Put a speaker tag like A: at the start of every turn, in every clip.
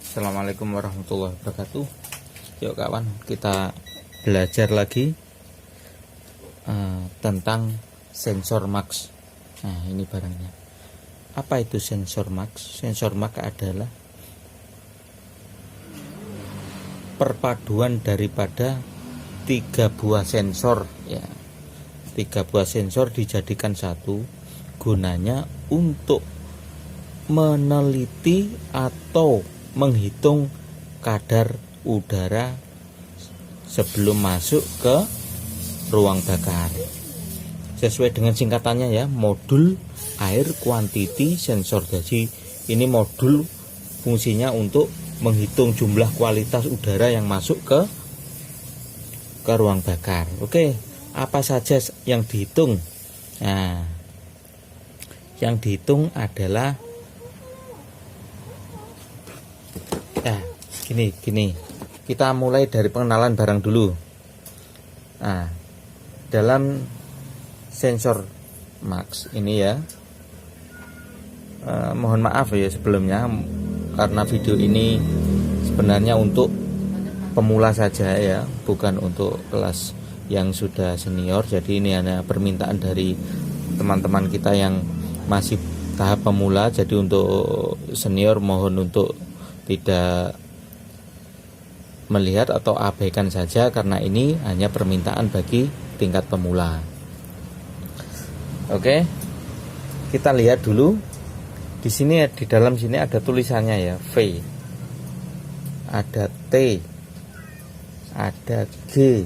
A: Assalamualaikum warahmatullahi wabarakatuh. Yuk kawan, kita belajar lagi tentang sensor max. Nah, ini barangnya. Apa itu sensor max? Sensor max adalah perpaduan daripada 3 buah sensor ya. 3 buah sensor dijadikan satu, gunanya untuk meneliti atau menghitung kadar udara sebelum masuk ke ruang bakar. Sesuai dengan singkatannya ya, modul air quantity sensor. Jadi ini modul fungsinya untuk menghitung jumlah kualitas udara yang masuk ke ruang bakar. Oke, apa saja yang dihitung? Nah, yang dihitung adalah gini. Kita mulai dari pengenalan barang dulu. Nah, dalam sensor max ini ya, mohon maaf ya sebelumnya, karena video ini sebenarnya untuk pemula saja ya, bukan untuk kelas yang sudah senior. Jadi ini hanya permintaan dari teman-teman kita yang masih tahap pemula. Jadi untuk senior mohon untuk tidak melihat atau abaikan saja, karena ini hanya permintaan bagi tingkat pemula. Oke, kita lihat dulu. Di sini, di dalam sini ada tulisannya ya, V, ada T, ada G,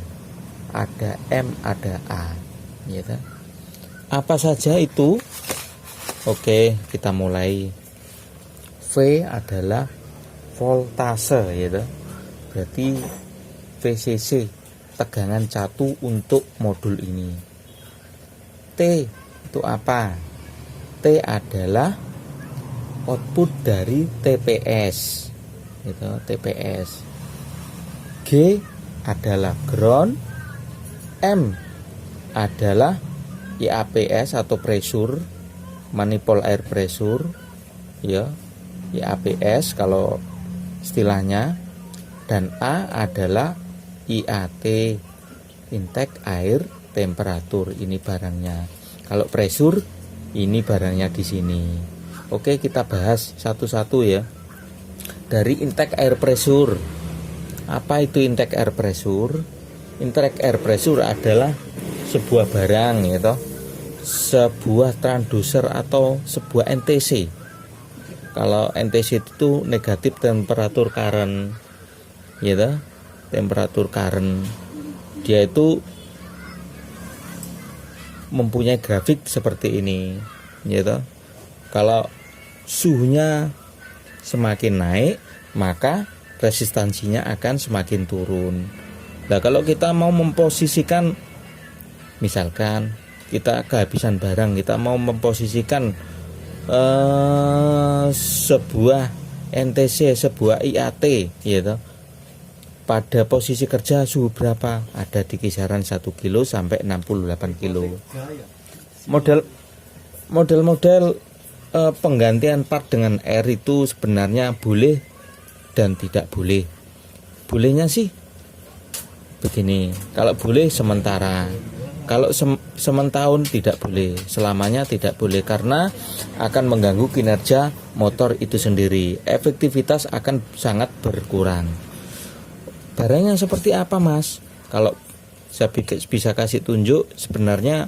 A: ada M, ada A. Gitu. Apa saja itu? Oke, kita mulai. V adalah voltase, gitu. Berarti VCC, tegangan catu untuk modul ini. T itu apa? T adalah output dari TPS, gitu, TPS. G adalah ground. M adalah IAPS atau pressure, manifold air pressure, ya, IAPS kalau istilahnya. Dan A adalah IAT, intake air temperatur. Ini barangnya. Kalau pressure, ini barangnya di sini. Oke, kita bahas satu-satu ya. Dari intake air pressure. Apa itu intake air pressure? Intake air pressure adalah sebuah barang gitu, sebuah transducer atau sebuah NTC. Kalau NTC itu negatif temperatur current, gitu, temperatur current. Dia itu mempunyai grafik seperti ini, gitu. Kalau suhunya semakin naik, maka resistansinya akan semakin turun. Nah, kalau kita mau memposisikan, misalkan kita kehabisan barang, kita mau memposisikan sebuah NTC, sebuah IAT, gitu, pada posisi kerja suhu berapa? Ada di kisaran 1 kilo sampai 68 kilo. Model penggantian part dengan air itu sebenarnya boleh dan tidak boleh. Bolehnya sih begini, kalau boleh sementara. Kalau sementahun tidak boleh, selamanya tidak boleh, karena akan mengganggu kinerja motor itu sendiri. Efektivitas akan sangat berkurang. Barangnya seperti apa, Mas? Kalau saya bisa kasih tunjuk, sebenarnya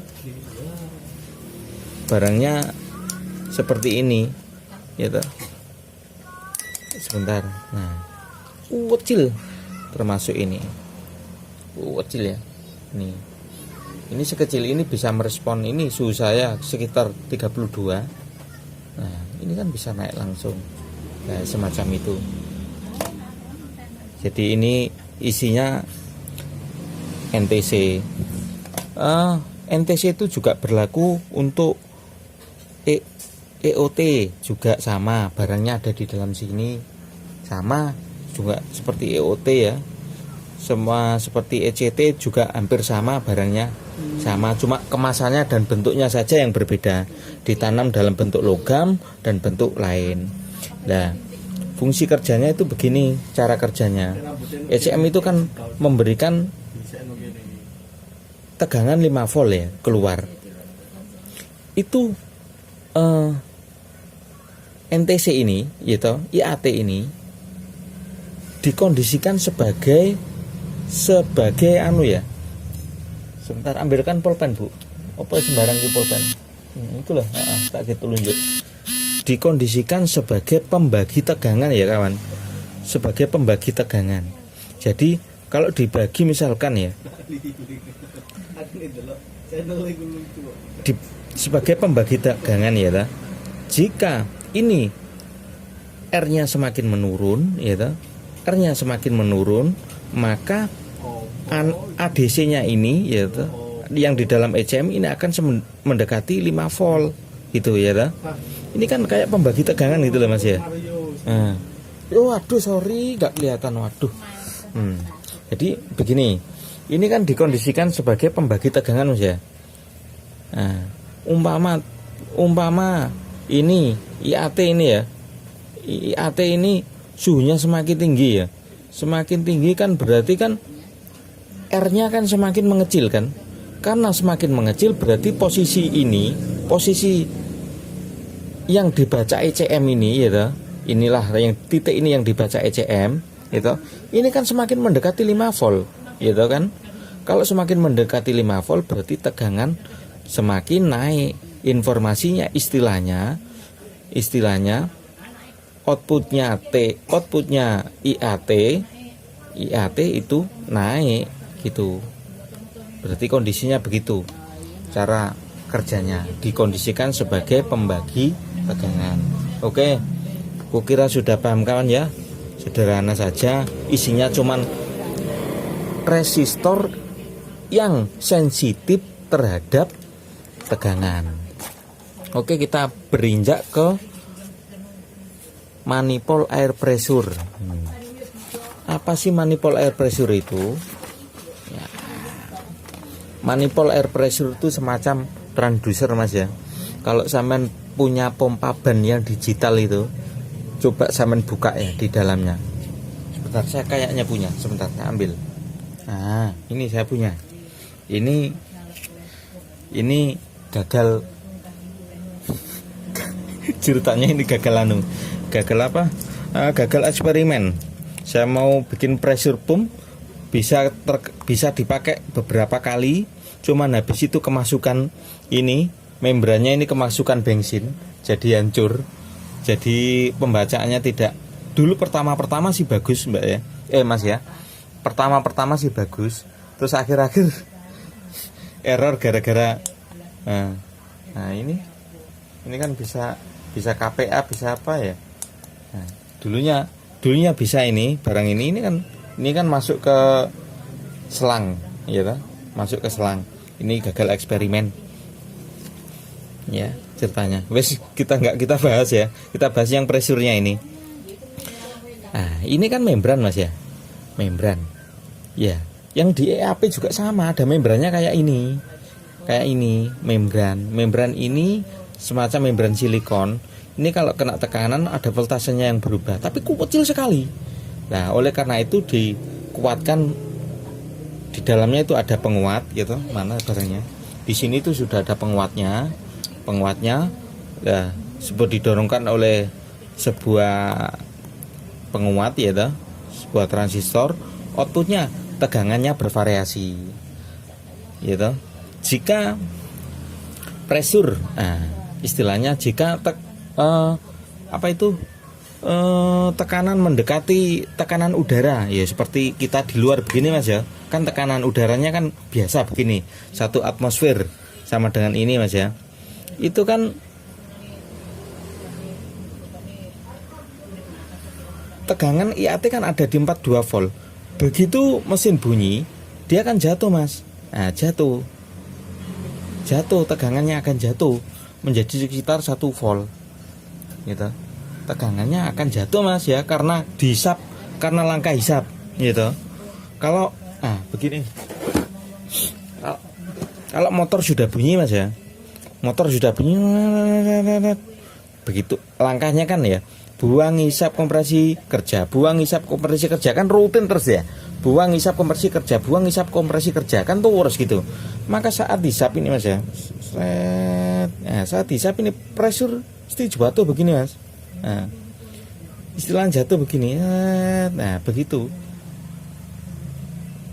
A: barangnya seperti ini, gitu. Sebentar. Nah, kecil, termasuk ini, kecil ya. Ini sekecil ini bisa merespon. Ini suhu saya sekitar 32. Nah, ini kan bisa naik langsung. Nah, semacam itu. Jadi ini isinya NTC. NTC itu juga berlaku untuk EOT, juga sama, barangnya ada di dalam sini, sama juga seperti EOT ya. Semua seperti ECT juga hampir sama barangnya, sama, cuma kemasannya dan bentuknya saja yang berbeda, ditanam dalam bentuk logam dan bentuk lain. Nah, fungsi kerjanya itu begini, cara kerjanya. ECM itu kan memberikan tegangan 5 volt ya keluar. Itu NTC ini, gitu, IAT ini dikondisikan sebagai anu ya. Sebentar, ambilkan pulpen Bu. Apa sembarang di pulpen? Itulah, tak gitu lunjuk. Dikondisikan sebagai pembagi tegangan ya kawan. Sebagai pembagi tegangan. Jadi kalau dibagi misalkan ya, sebagai pembagi tegangan ya ta, jika ini R-nya semakin menurun ya ta, R-nya semakin menurun, maka ADC-nya ini ya ta, yang di dalam ECM ini akan mendekati 5 volt gitu ya ta. Ini kan kayak pembagi tegangan gitu loh Mas ya. Nah. Waduh sorry nggak kelihatan, waduh. Jadi begini, ini kan dikondisikan sebagai pembagi tegangan Mas ya. Nah, umpama ini IAT ini ya, IAT ini suhunya semakin tinggi ya, semakin tinggi kan berarti kan R-nya kan semakin mengecil kan. Karena semakin mengecil berarti posisi yang dibaca ECM ini ya, inilah yang titik ini yang dibaca ECM gitu. Ini kan semakin mendekati 5 volt gitu kan. Kalau semakin mendekati 5 volt berarti tegangan semakin naik. Informasinya istilahnya outputnya IAT itu naik gitu. Berarti kondisinya begitu. Cara kerjanya dikondisikan sebagai pembagi tegangan. Oke, kukira sudah paham kawan ya. Sederhana saja, isinya cuman resistor yang sensitif terhadap tegangan. Oke, kita berinjak ke manifold air pressure. Apa sih manifold air pressure itu? Ya. Manifold air pressure itu semacam transducer Mas ya. Kalau sampean punya pompa ban yang digital itu, coba sampean buka ya di dalamnya. Sebentar, saya kayaknya punya. Sebentar, saya ambil. Nah, ini saya punya. Ini gagal. Ceritanya ini gagal gagal eksperimen. Saya mau bikin pressure pump, bisa dipakai beberapa kali, cuman habis itu kemasukan ini membrannya ini kemasukan bensin, jadi hancur. Jadi pembacaannya tidak. Dulu pertama sih bagus Mbak ya. Mas ya. Pertama sih bagus. Terus akhir-akhir error gara-gara nah ini kan bisa KPA, bisa apa ya. Nah, dulunya bisa ini barang ini kan masuk ke selang ya toh? Masuk ke selang. Ini gagal eksperimen. Ya, ceritanya. Wes kita bahas ya. Kita bahas yang pressure-nya ini. Nah, ini kan membran Mas ya. Membran. Ya, yang di EAP juga sama, ada membrannya kayak ini. Kayak ini, membran. Membran ini semacam membran silikon. Ini kalau kena tekanan ada voltasenya yang berubah, tapi kecil sekali. Nah, oleh karena itu dikuatkan di dalamnya itu ada penguat gitu. Mana barangnya? Di sini tuh sudah ada penguatnya. Nah, didorongkan oleh sebuah penguat ya toh, sebuah transistor. Outputnya tegangannya bervariasi ya toh. Jika pressure, istilahnya jika tekanan mendekati tekanan udara ya, seperti kita di luar begini Mas ya, kan tekanan udaranya kan biasa begini, 1 atmosfer sama dengan ini Mas ya. Itu kan tegangan IAT kan ada di 42 volt. Begitu mesin bunyi, dia akan jatuh Mas. Nah, jatuh tegangannya akan jatuh menjadi sekitar 1 volt gitu. Tegangannya akan jatuh Mas ya, karena dihisap, karena langkah hisap gitu. Kalau begini, kalau motor sudah bunyi Mas ya, motor sudah bunyi begitu langkahnya kan ya, buang hisap kompresi kerja, buang hisap kompresi kerja, kan rutin terus ya. Buang hisap kompresi kerja, buang hisap kompresi kerja, kan terus gitu. Maka saat hisap ini Mas ya, nah, saat hisap ini pressure mesti jatuh begini Mas. Nah, istilah jatuh begini. Nah, begitu.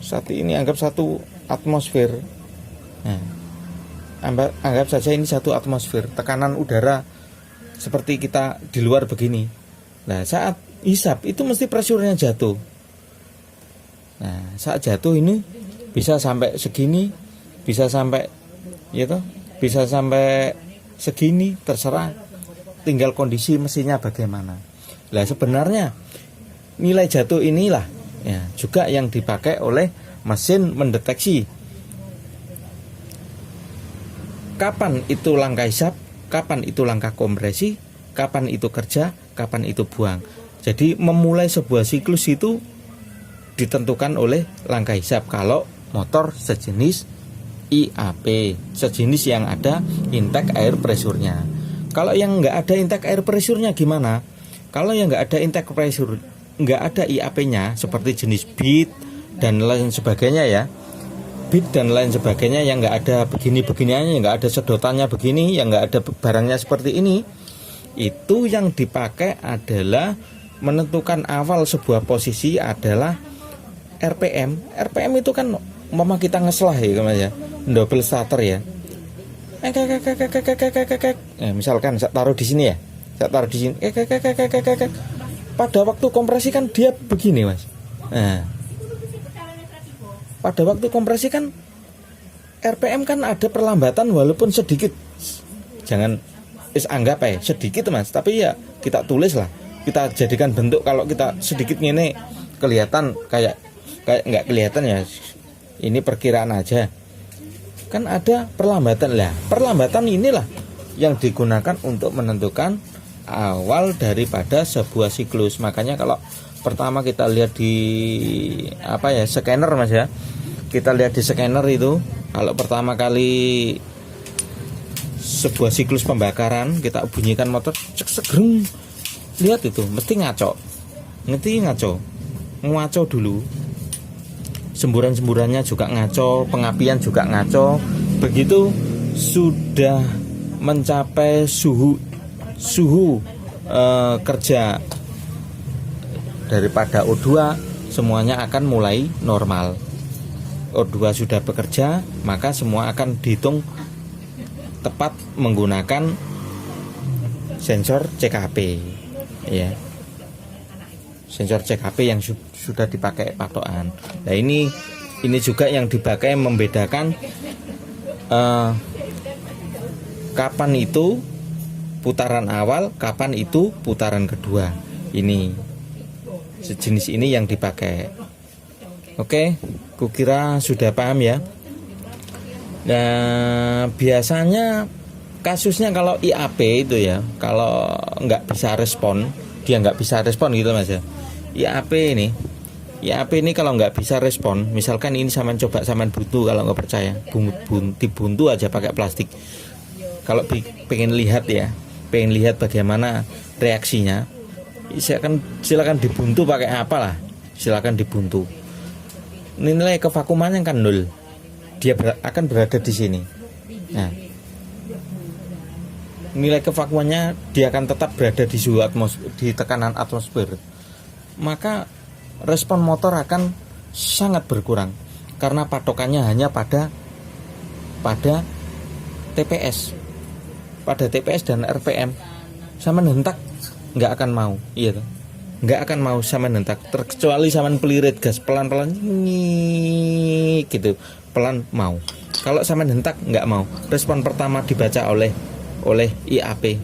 A: Saat ini anggap satu atmosfer. Nah, anggap saja ini satu atmosfer, tekanan udara seperti kita di luar begini. Nah, saat hisap itu mesti pressure-nya jatuh. Nah, saat jatuh ini bisa sampai segini, bisa sampai gitu, bisa sampai segini, terserah. Tinggal kondisi mesinnya bagaimana. Nah, sebenarnya nilai jatuh inilah ya juga yang dipakai oleh mesin mendeteksi kapan itu langkah hisap, kapan itu langkah kompresi, kapan itu kerja, kapan itu buang. Jadi memulai sebuah siklus itu ditentukan oleh langkah hisap kalau motor sejenis IAP, sejenis yang ada intake air pressure-nya. Kalau yang nggak ada intake air pressure-nya gimana? Kalau yang nggak ada intake pressure, nggak ada IAP-nya seperti jenis beat dan lain sebagainya ya, beat dan lain sebagainya yang nggak ada begini-beginiannya, yang nggak ada sedotannya begini, yang nggak ada barangnya seperti ini, itu yang dipakai adalah menentukan awal sebuah posisi adalah RPM. RPM itu kan mama kita ngeslah ya, double starter ya. Misalkan saya taruh di sini ya, saya taruh di sini. Pada waktu kompresi kan dia begini Mas. Nah, pada waktu kompresi kan RPM kan ada perlambatan walaupun sedikit. Jangan anggap sedikit Mas, tapi ya kita tulis lah. Kita jadikan bentuk, kalau kita sedikit ini kelihatan kayak nggak kelihatan ya. Ini perkiraan aja. Kan ada perlambatan lah. Perlambatan inilah yang digunakan untuk menentukan awal daripada sebuah siklus. Makanya kalau pertama kita lihat di scanner Mas ya. Kita lihat di scanner itu kalau pertama kali sebuah siklus pembakaran kita bunyikan motor cek segreng, lihat itu mesti ngaco dulu, semburan-semburannya juga ngaco, pengapian juga ngaco. Begitu sudah mencapai suhu kerja daripada O2, semuanya akan mulai normal. O2 sudah bekerja, maka semua akan dihitung tepat menggunakan sensor CKP ya. Sensor CKP yang sudah dipakai patokan. Nah, ini juga yang dipakai membedakan kapan itu putaran awal, kapan itu putaran kedua. Ini sejenis ini yang dipakai. Oke, kukira sudah paham ya. Nah, biasanya kasusnya kalau IAP itu ya, kalau nggak bisa respon, dia nggak bisa respon gitu Mas ya. IAP ini kalau nggak bisa respon, misalkan ini saman coba saman buntu, kalau nggak percaya dibuntu aja pakai plastik. Kalau pengen lihat bagaimana reaksinya, silakan dibuntu pakai apalah, silakan dibuntu. Nilai kevakumannya kan 0. Dia akan berada di sini. Nah, nilai kevakumannya dia akan tetap berada di suhu di tekanan atmosfer. Maka respon motor akan sangat berkurang karena patokannya hanya pada TPS. Pada TPS dan RPM. Sama hentak nggak akan mau, iya tuh. Nggak akan mau sama nentak, terkecuali sama pelirit gas pelan-pelan gitu, pelan mau. Kalau sama nentak nggak mau. Respon pertama dibaca oleh IAP.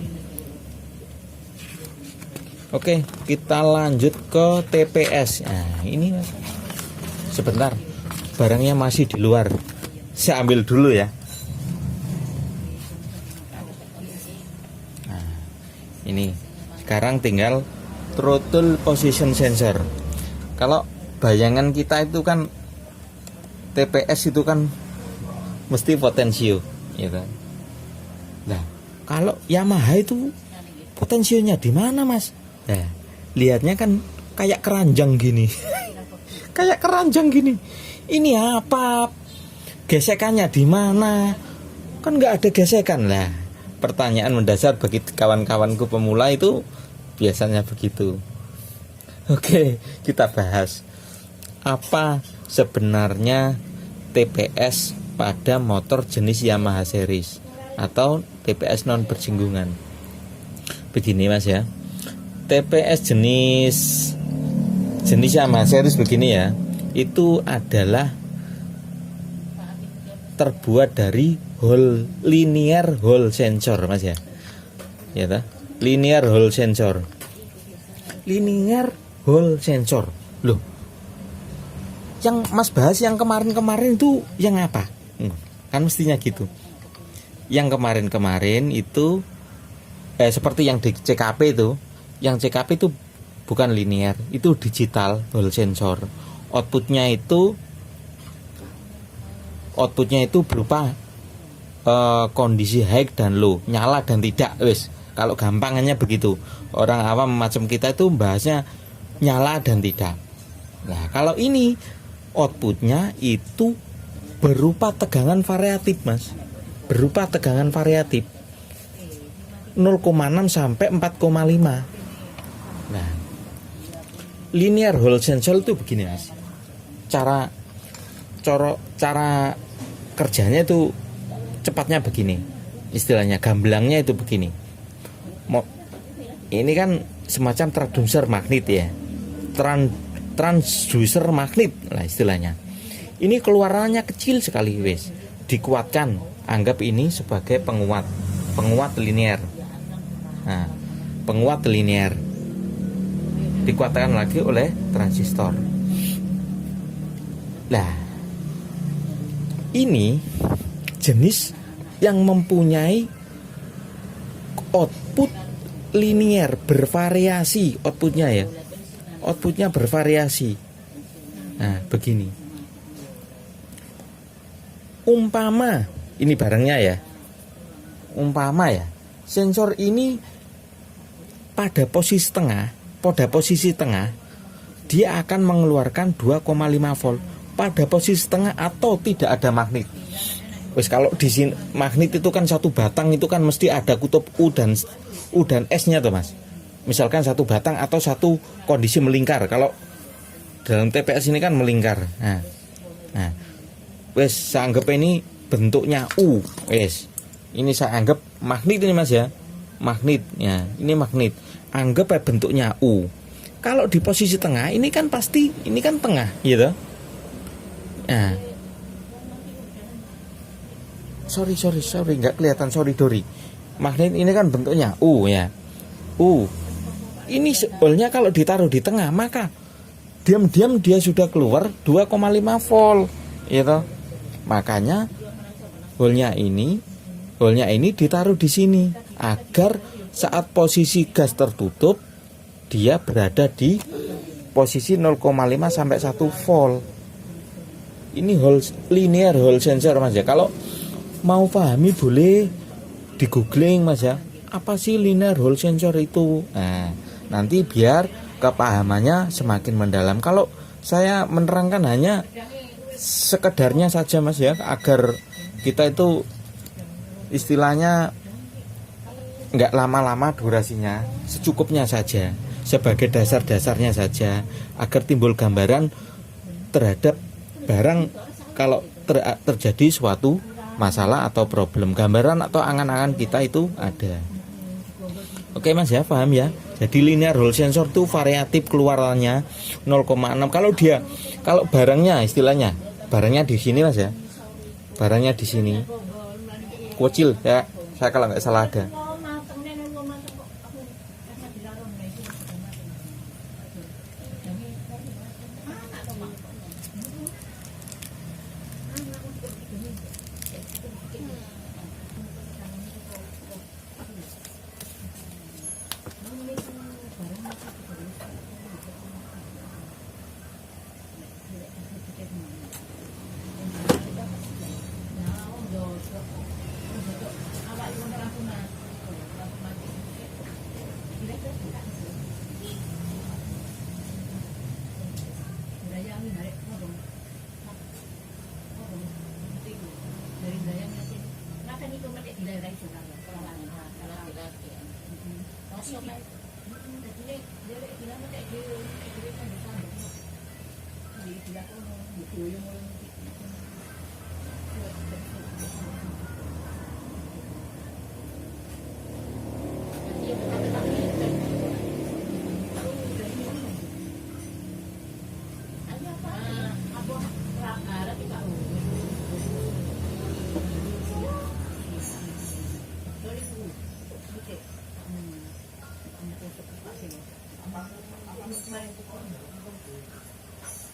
A: Oke, kita lanjut ke TPS. Nah, ini Mas. Sebentar, barangnya masih di luar. Saya ambil dulu ya. Nah, ini sekarang tinggal throttle position sensor. Kalau bayangan kita itu kan TPS itu kan mesti potensio, ya kan? Nah, kalau Yamaha itu potensionya di mana Mas? Nah, lihatnya kan kayak keranjang gini. Kayak keranjang gini. Ini apa? Gesekannya di mana? Kan nggak ada gesekan lah. Pertanyaan mendasar bagi kawan-kawanku pemula itu biasanya begitu. Oke, kita bahas. Apa sebenarnya TPS pada motor jenis Yamaha series atau TPS non bersinggungan? Begini Mas ya. TPS jenis Yamaha series begini ya. Itu adalah terbuat dari linear hall sensor Mas ya. Ya toh? Linear hall sensor. Linear hall sensor. Loh. Yang Mas bahas yang kemarin-kemarin itu yang apa? Kan mestinya gitu. Yang kemarin-kemarin itu seperti yang di CKP itu. Yang CKP itu bukan linear, itu digital hall sensor. Outputnya itu berupa kondisi high dan low, nyala dan tidak. Wes, kalau gampangannya begitu. Orang awam macam kita itu bahasnya nyala dan tidak. Nah, kalau ini outputnya itu berupa tegangan variatif Mas. Berupa tegangan variatif 0,6 sampai 4,5. Nah, linear hall sensor itu begini Mas. Cara kerjanya itu cepatnya begini. Istilahnya gamblangnya itu begini. Ini kan semacam transducer magnet ya. Transducer magnet lah istilahnya. Ini keluarannya kecil sekali wes. Dikuatkan, anggap ini sebagai penguat linear. Nah, penguat linear dikuatkan lagi oleh transistor. Nah, ini jenis yang mempunyai output linear bervariasi outputnya ya. Outputnya bervariasi. Nah, begini. Umpama ini barangnya ya. Umpama ya, sensor ini pada posisi tengah, dia akan mengeluarkan 2,5 volt pada posisi tengah atau tidak ada magnet. Wes kalau di sini magnet itu kan satu batang itu kan mesti ada kutub U dan S-nya tuh Mas. Misalkan satu batang atau satu kondisi melingkar. Kalau dalam TPS ini kan melingkar. Nah, wes saya anggap ini bentuknya U. Wes. Ini saya anggap magnet ini Mas ya. Magnet ya, ini magnet. Anggap ya bentuknya U. Kalau di posisi tengah ini kan pasti ini kan tengah, gitu. Nah. Sorry, nggak kelihatan, Dori. Magnet ini kan bentuknya U ya. U. Ini sebetulnya kalau ditaruh di tengah maka diam-diam dia sudah keluar 2,5 volt, gitu. Makanya holnya ini ditaruh di sini agar saat posisi gas tertutup dia berada di posisi 0,5 sampai 1 volt. Ini linear hall sensor Mas ya. Kalau mau pahami boleh di googling Mas ya. Apa sih linear hall sensor itu? Nah, nanti biar kepahamannya semakin mendalam. Kalau saya menerangkan hanya sekedarnya saja Mas ya, agar kita itu istilahnya nggak lama-lama durasinya, secukupnya saja, sebagai dasar-dasarnya saja, agar timbul gambaran terhadap barang kalau terjadi suatu masalah atau problem, gambaran atau angan-angan kita itu ada. Oke Mas ya, paham ya? Jadi linear hall sensor itu variatif keluarannya 0,6. Kalau barangnya istilahnya, barangnya di sini Mas ya. Barangnya di sini. Kecil ya. Saya kalau nggak salah ada.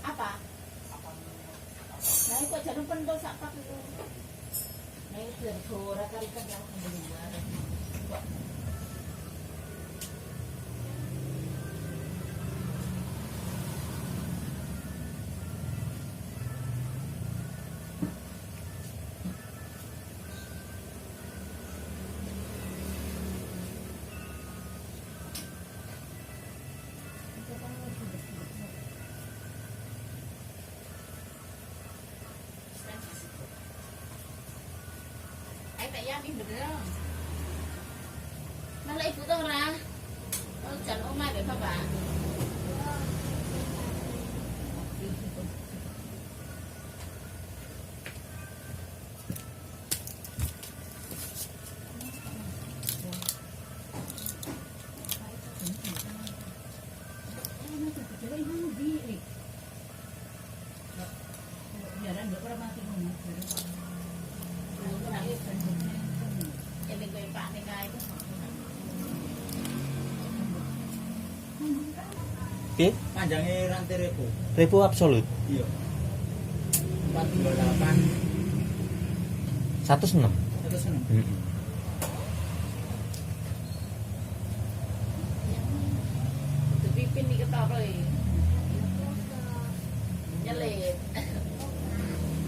B: Apa? Nah, kok jangan pendol sak pak itu. Nah, itu dari suara karikan yang keluar. Tak yakin bener. Malah ibu tuh ora. Oh, jangan omah deh, Bapak.
A: Oke,
C: Panjangnya rantai repo.
A: ribu absolut.
C: Iya. 428
A: 106.
C: 106.
B: Itu pipin di kepala nyelit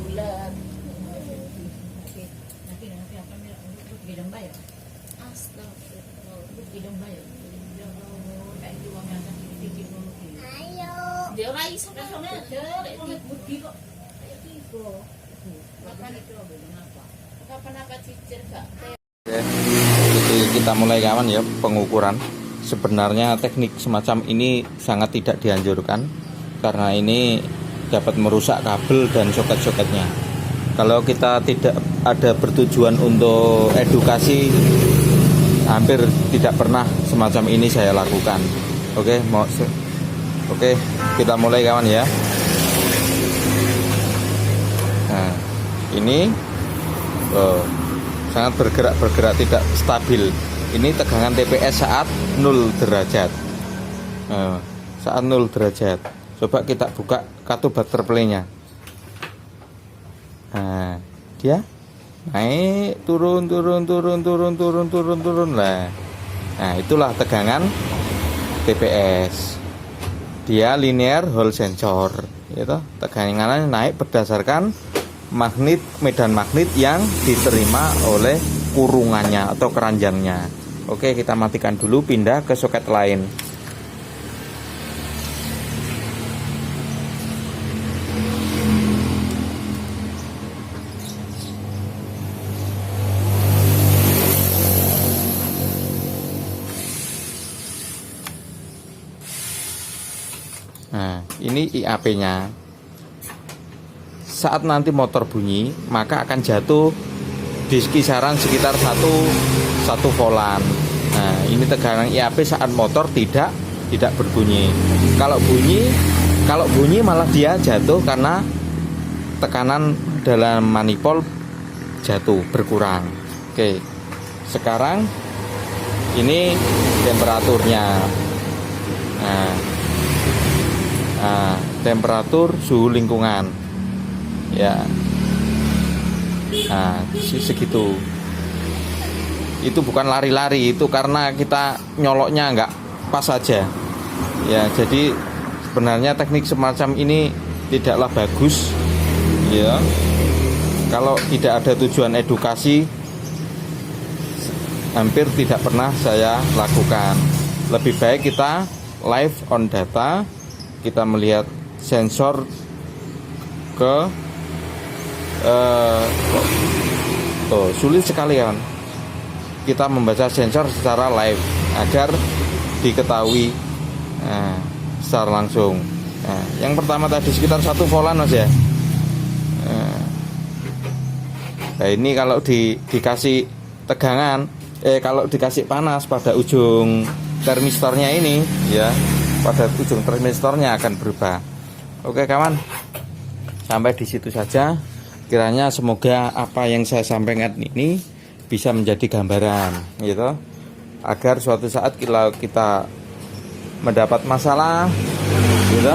B: bulat. Nanti apa nih? Bidang bayar. Astagfirullah, bidang bayar. Kayak uang yang tadi dipikir dulu. Dia ora iso rasane derek budi kok. Kayak gitu. Makan itu kenapa? Kapan apa cicir gak?
A: Jadi kita mulai kawan ya pengukuran. Sebenarnya teknik semacam ini sangat tidak dianjurkan karena ini dapat merusak kabel dan soket-soketnya. Kalau kita tidak ada bertujuan untuk edukasi, hampir tidak pernah semacam ini saya lakukan. Oke, kita mulai kawan ya. Nah, ini sangat bergerak tidak stabil. Ini tegangan TPS saat 0 derajat. Saat 0 derajat. Coba kita buka katubater play-nya. Nah, dia naik turun lah. Nah, itulah tegangan TPS. Dia linear Hall sensor, gitu. Tegangannya naik berdasarkan medan magnet yang diterima oleh kurungannya atau keranjangnya. Oke, kita matikan dulu, pindah ke soket lain. Nah, ini IAP-nya. Saat nanti motor bunyi, maka akan jatuh di kisaran sekitar 1 volan. Nah, ini tegangan IAP saat motor tidak berbunyi. Kalau bunyi malah dia jatuh karena tekanan dalam manifold jatuh berkurang. Oke. Sekarang ini temperaturnya. Nah, temperatur suhu lingkungan ya. Nah, segitu. Itu bukan lari-lari, itu karena kita nyoloknya nggak pas saja ya. Jadi sebenarnya teknik semacam ini tidaklah bagus ya. Kalau tidak ada tujuan edukasi, hampir tidak pernah saya lakukan. Lebih baik kita live on data, kita melihat sensor ke sulit sekali kan kita membaca sensor secara live. agar diketahui secara langsung. Yang pertama tadi sekitar 1 volan Mas ya. Nah ini kalau dikasih tegangan, kalau dikasih panas pada ujung termistornya ini ya, pada ujung termistornya akan berubah. Oke kawan, sampai di situ saja. Kiranya semoga apa yang saya sampaikan ini bisa menjadi gambaran gitu, agar suatu saat kita mendapat masalah gitu,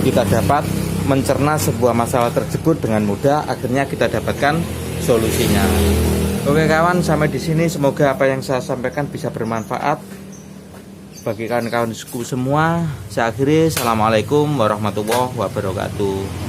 A: kita dapat mencerna sebuah masalah tersebut dengan mudah, akhirnya kita dapatkan solusinya. Oke kawan, sampai di sini semoga apa yang saya sampaikan bisa bermanfaat bagi kawan-kawanku semua. Saya akhiri, assalamualaikum warahmatullahi wabarakatuh.